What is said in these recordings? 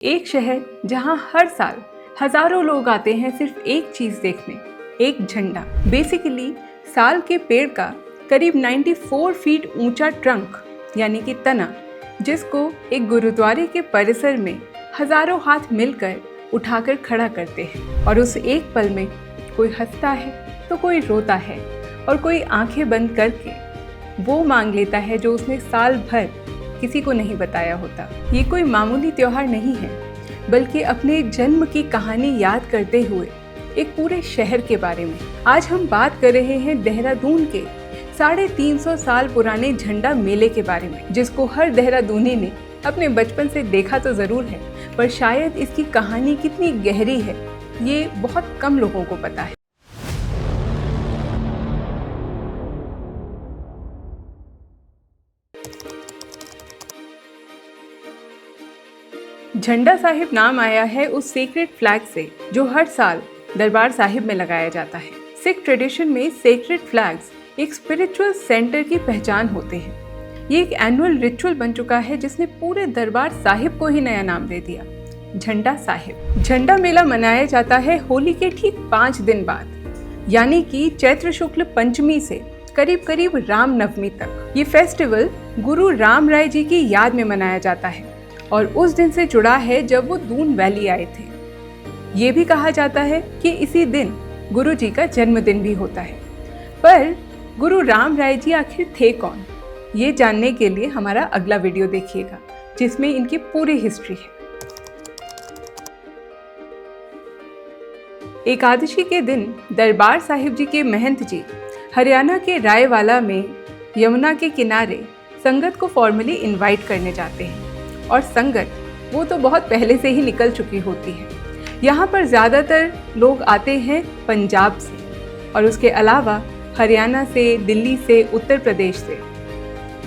एक शहर जहां हर साल हजारों लोग आते हैं सिर्फ एक चीज देखने, एक झंडा। बेसिकली साल के पेड़ का करीब 94 फीट ऊंचा ट्रंक यानी कि तना, जिसको एक गुरुद्वारे के परिसर में हजारों हाथ मिलकर उठाकर खड़ा करते हैं। और उस एक पल में कोई हंसता है तो कोई रोता है और कोई आंखें बंद करके वो मांग लेता है जो उसने साल भर किसी को नहीं बताया होता। ये कोई मामूली त्योहार नहीं है, बल्कि अपने जन्म की कहानी याद करते हुए एक पूरे शहर के बारे में। आज हम बात कर रहे हैं देहरादून के 350 साल पुराने झंडा मेले के बारे में, जिसको हर देहरादूनी ने अपने बचपन से देखा तो जरूर है, पर शायद इसकी कहानी कितनी गहरी है ये बहुत कम लोगों को पता है। झंडा साहिब नाम आया है उस सेक्रेड फ्लैग से जो हर साल दरबार साहिब में लगाया जाता है। सिख ट्रेडिशन में सेक्रेड फ्लैग्स एक स्पिरिचुअल सेंटर की पहचान होते हैं। ये एक एनुअल रिचुअल बन चुका है जिसने पूरे दरबार साहिब को ही नया नाम दे दिया, झंडा साहिब। झंडा मेला मनाया जाता है होली के ठीक 5 दिन बाद, यानी कि चैत्र शुक्ल पंचमी से करीब करीब राम नवमी तक। ये फेस्टिवल गुरु राम राय जी की याद में मनाया जाता है और उस दिन से जुड़ा है जब वो दून वैली आए थे। ये भी कहा जाता है कि इसी दिन गुरु जी का जन्मदिन भी होता है। पर गुरु राम राय जी आखिर थे कौन, ये जानने के लिए हमारा अगला वीडियो देखिएगा, जिसमें इनकी पूरी हिस्ट्री है। एकादशी के दिन दरबार साहिब जी के महंत जी हरियाणा के रायवाला में यमुना के किनारे संगत को फॉर्मली इनवाइट करने जाते हैं। और संगत वो तो बहुत पहले से ही निकल चुकी होती है। यहाँ पर ज़्यादातर लोग आते हैं पंजाब से और उसके अलावा हरियाणा से, दिल्ली से, उत्तर प्रदेश से।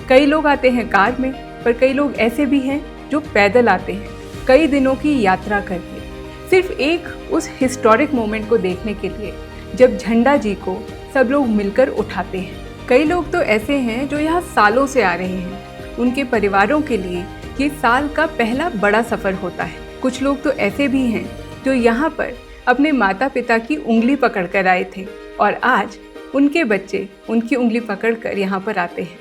कई लोग आते हैं कार में, पर कई लोग ऐसे भी हैं जो पैदल आते हैं कई दिनों की यात्रा करके, सिर्फ एक उस हिस्टोरिक मोमेंट को देखने के लिए जब झंडा जी को सब लोग मिलकर उठाते हैं। कई लोग तो ऐसे हैं जो यहाँ सालों से आ रहे हैं, उनके परिवारों के लिए ये साल का पहला बड़ा सफ़र होता है। कुछ लोग तो ऐसे भी हैं जो यहाँ पर अपने माता पिता की उंगली पकड़ कर आए थे और आज उनके बच्चे उनकी उंगली पकड़ कर यहाँ पर आते हैं।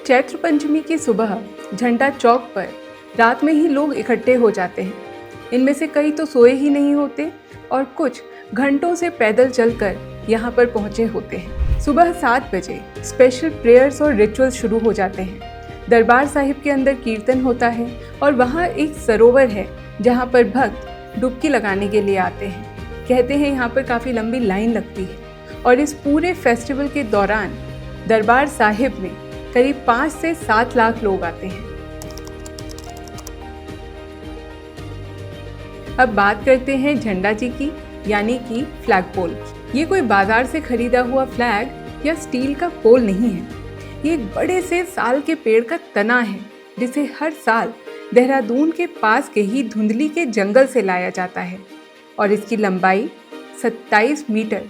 चैत्र पंचमी की सुबह झंडा चौक पर रात में ही लोग इकट्ठे हो जाते हैं। इनमें से कई तो सोए ही नहीं होते और कुछ घंटों से पैदल चलकर यहाँ पर पहुँचे होते हैं। सुबह 7 बजे स्पेशल प्रेयर्स और रिचुअल्स शुरू हो जाते हैं। दरबार साहिब के अंदर कीर्तन होता है और वहाँ एक सरोवर है जहाँ पर भक्त डुबकी लगाने के लिए आते हैं। कहते हैं यहाँ पर काफ़ी लंबी लाइन लगती है और इस पूरे फेस्टिवल के दौरान दरबार साहिब में करीब 5 से 7 लाख लोग आते हैं। अब बात करते हैं झंडा जी की, यानी कि फ्लैग पोल। ये कोई बाजार से खरीदा हुआ फ्लैग या स्टील का पोल नहीं है। ये एक बड़े से साल के पेड़ का तना है जिसे हर साल देहरादून के पास के ही धुंधली के जंगल से लाया जाता है और इसकी लंबाई 27 मीटर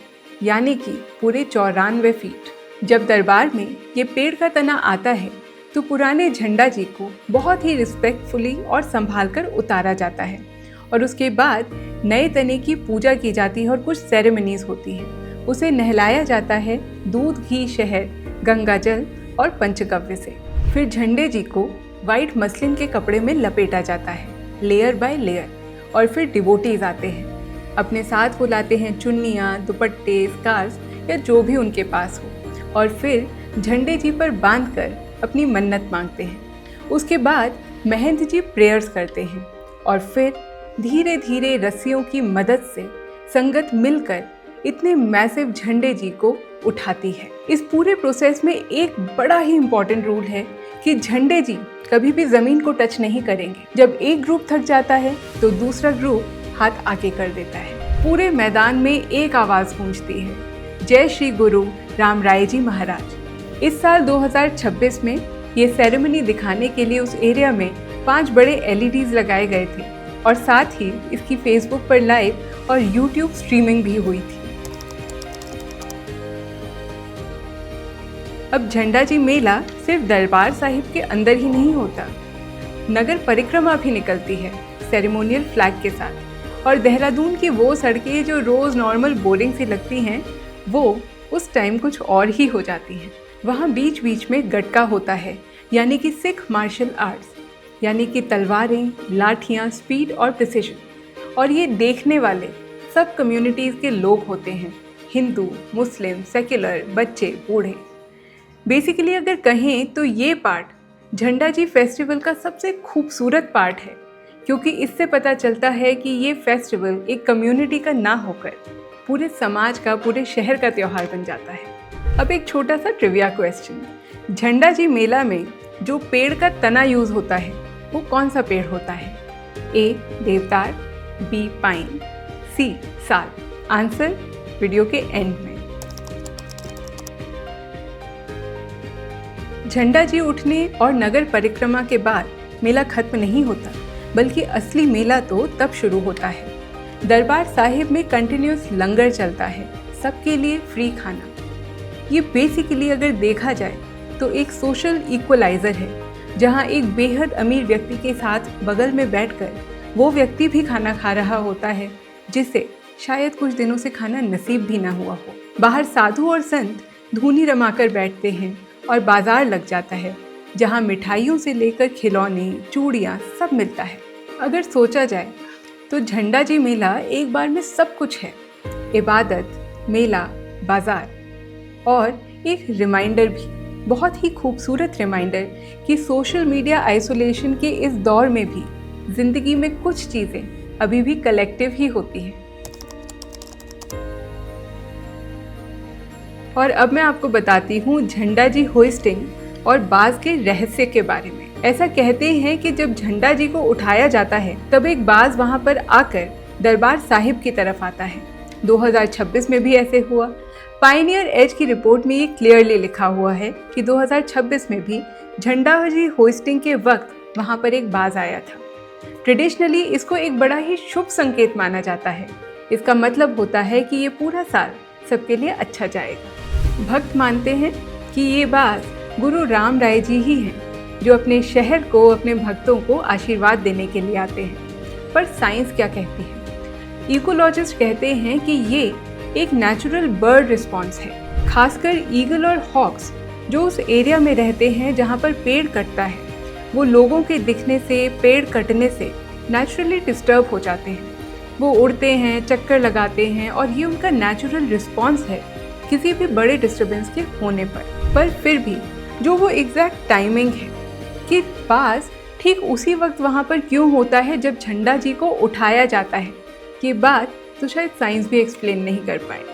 यानी कि पूरे 94 फीट। जब दरबार में ये पेड़ का तना आता है तो पुराने झंडा जी को बहुत ही रिस्पेक्टफुली और संभाल कर उतारा जाता है और उसके बाद नए तने की पूजा की जाती है और कुछ सेरेमनीज होती है। उसे नहलाया जाता है दूध, घी, शहद, गंगा जल और पंचगव्य से। फिर झंडे जी को वाइट मसलिन के कपड़े में लपेटा जाता है, लेयर बाय लेयर। और फिर डिवोटीज आते हैं, अपने साथ वो लाते हैं चुन्नियाँ, दुपट्टे, स्कार्स या जो भी उनके पास हो, और फिर झंडे जी पर बांधकर अपनी मन्नत मांगते हैं। उसके बाद महंत जी प्रेयर्स करते हैं और फिर धीरे धीरे रस्सियों की मदद से संगत मिलकर इतने मैसिव झंडे जी को उठाती है। इस पूरे प्रोसेस में एक बड़ा ही इम्पोर्टेंट रूल है कि झंडे जी कभी भी जमीन को टच नहीं करेंगे। जब एक ग्रुप थक जाता है तो दूसरा ग्रुप हाथ आगे कर देता है। पूरे मैदान में एक आवाज गूंजती है, जय श्री गुरु राम राय जी महाराज। इस साल 2026 में ये सेरेमनी दिखाने के लिए उस एरिया में 5 बड़े LEDs लगाए गए थे और साथ ही इसकी फेसबुक पर लाइव और यूट्यूब स्ट्रीमिंग भी हुई थी। अब झंडा जी मेला सिर्फ दरबार साहिब के अंदर ही नहीं होता, नगर परिक्रमा भी निकलती है सेरेमोनियल फ्लैग के साथ। और देहरादून की वो सड़कें जो रोज़ नॉर्मल बोरिंग सी लगती हैं, वो उस टाइम कुछ और ही हो जाती हैं। वहाँ बीच बीच में गटका होता है, यानी कि सिख मार्शल आर्ट्स, यानी कि तलवारें, लाठियाँ, स्पीड और प्रिसिशन। और ये देखने वाले सब कम्युनिटीज़ के लोग होते हैं, हिंदू, मुस्लिम, सेक्युलर, बच्चे, बूढ़े। बेसिकली अगर कहें तो ये पार्ट झंडा जी फेस्टिवल का सबसे खूबसूरत पार्ट है, क्योंकि इससे पता चलता है कि ये फेस्टिवल एक कम्युनिटी का ना होकर पूरे समाज का, पूरे शहर का त्यौहार बन जाता है। अब एक छोटा सा ट्रिविया क्वेश्चन, झंडा जी मेला में जो पेड़ का तना यूज़ होता है वो कौन सा पेड़ होता है? ए देवदार, बी पाइन, सी साल। आंसर वीडियो के एंड में। झंडा जी उठने और नगर परिक्रमा के बाद मेला खत्म नहीं होता, बल्कि असली मेला तो तब शुरू होता है। दरबार साहिब में कंटिन्यूस लंगर चलता है, सबके लिए फ्री खाना। ये बेसिकली अगर देखा जाए तो एक सोशल इक्वलाइज़र है, जहाँ एक बेहद अमीर व्यक्ति के साथ बगल में बैठकर वो व्यक्ति भी खाना खा रहा होता है, जिसे शायद कुछ दिनों से खाना नसीब भी ना हुआ हो। बाहर साधु और संत धूनी रमाकर बैठते हैं और बाजार लग जाता है, जहाँ मिठाइयों से लेकर खिलौने, चूड़ियाँ सब मिलता है। अगर सोचा जाए तो झंडा जी मेला एक बार में सब कुछ है, इबादत, मेला, बाजार और एक रिमाइंडर भी, बहुत ही खूबसूरत रिमाइंडर कि सोशल मीडिया आइसोलेशन के इस दौर में भी ज़िंदगी में कुछ चीज़ें अभी भी कलेक्टिव ही होती हैं। और अब मैं आपको बताती हूँ झंडा जी होइस्टिंग और बाज के रहस्य के बारे में। ऐसा कहते हैं कि जब झंडा जी को उठाया जाता है तब एक बाज वहाँ पर आकर दरबार साहिब की तरफ आता है। 2026 में भी ऐसे हुआ। पायनियर एज की रिपोर्ट में ये क्लियरली लिखा हुआ है कि 2026 में भी झंडा जी होइस्टिंग के वक्त वहाँ पर एक बाज आया था। ट्रेडिशनली इसको एक बड़ा ही शुभ संकेत माना जाता है। इसका मतलब होता है कि ये पूरा साल सबके लिए अच्छा जाएगा। भक्त मानते हैं कि ये बाज गुरु राम राय जी ही हैं, जो अपने शहर को, अपने भक्तों को आशीर्वाद देने के लिए आते हैं। पर साइंस क्या कहती है? इकोलॉजिस्ट कहते हैं कि ये एक नेचुरल बर्ड रिस्पॉन्स है। खासकर ईगल और हॉक्स जो उस एरिया में रहते हैं जहाँ पर पेड़ कटता है, वो लोगों के दिखने से, पेड़ कटने से नेचुरली डिस्टर्ब हो जाते हैं। वो उड़ते हैं, चक्कर लगाते हैं और ये उनका नेचुरल रिस्पॉन्स है किसी भी बड़े डिस्टर्बेंस के होने पर फिर भी जो वो एग्जैक्ट टाइमिंग है कि बाज ठीक उसी वक्त वहाँ पर क्यों होता है जब झंडा जी को उठाया जाता है, ये बात तो शायद साइंस भी एक्सप्लेन नहीं कर पाए।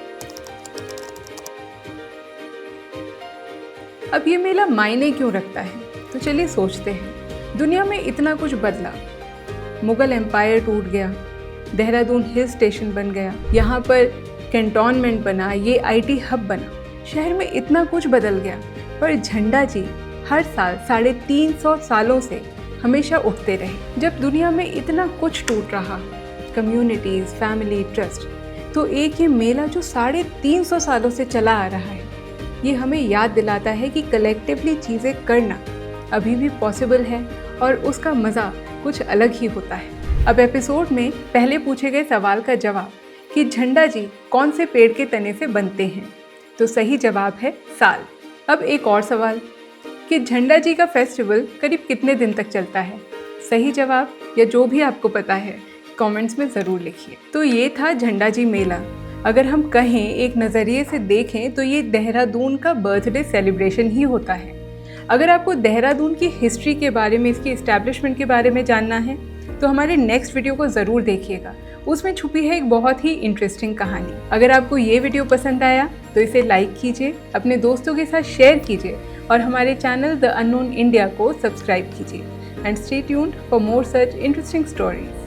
अब ये मेला मायने क्यों रखता है, तो चलिए सोचते हैं। दुनिया में इतना कुछ बदला, मुगल एम्पायर टूट गया, देहरादून हिल स्टेशन बन गया, यहाँ पर कैंटोनमेंट बना, ये IT हब बना, शहर में इतना कुछ बदल गया, पर झंडा जी हर साल 350 सालों से हमेशा उठते रहे। जब दुनिया में इतना कुछ टूट रहा, कम्युनिटीज़, फैमिली, ट्रस्ट, तो एक ये मेला जो 350 सालों से चला आ रहा है, ये हमें याद दिलाता है कि कलेक्टिवली चीज़ें करना अभी भी पॉसिबल है और उसका मज़ा कुछ अलग ही होता है। अब एपिसोड में पहले पूछे गए सवाल का जवाब कि झंडा जी कौन से पेड़ के तने से बनते हैं, तो सही जवाब है साल। अब एक और सवाल कि झंडा जी का फेस्टिवल करीब कितने दिन तक चलता है? सही जवाब या जो भी आपको पता है कमेंट्स में ज़रूर लिखिए। तो ये था झंडा जी मेला। अगर हम कहें, एक नज़रिए से देखें, तो ये देहरादून का बर्थडे सेलिब्रेशन ही होता है। अगर आपको देहरादून की हिस्ट्री के बारे में, इसकी इस्टेब्लिशमेंट के बारे में जानना है, तो हमारे नेक्स्ट वीडियो को ज़रूर देखिएगा। उसमें छुपी है एक बहुत ही इंटरेस्टिंग कहानी। अगर आपको ये वीडियो पसंद आया तो इसे लाइक कीजिए, अपने दोस्तों के साथ शेयर कीजिए और हमारे चैनल द अननोन इंडिया को सब्सक्राइब कीजिए। And stay tuned for more such interesting stories.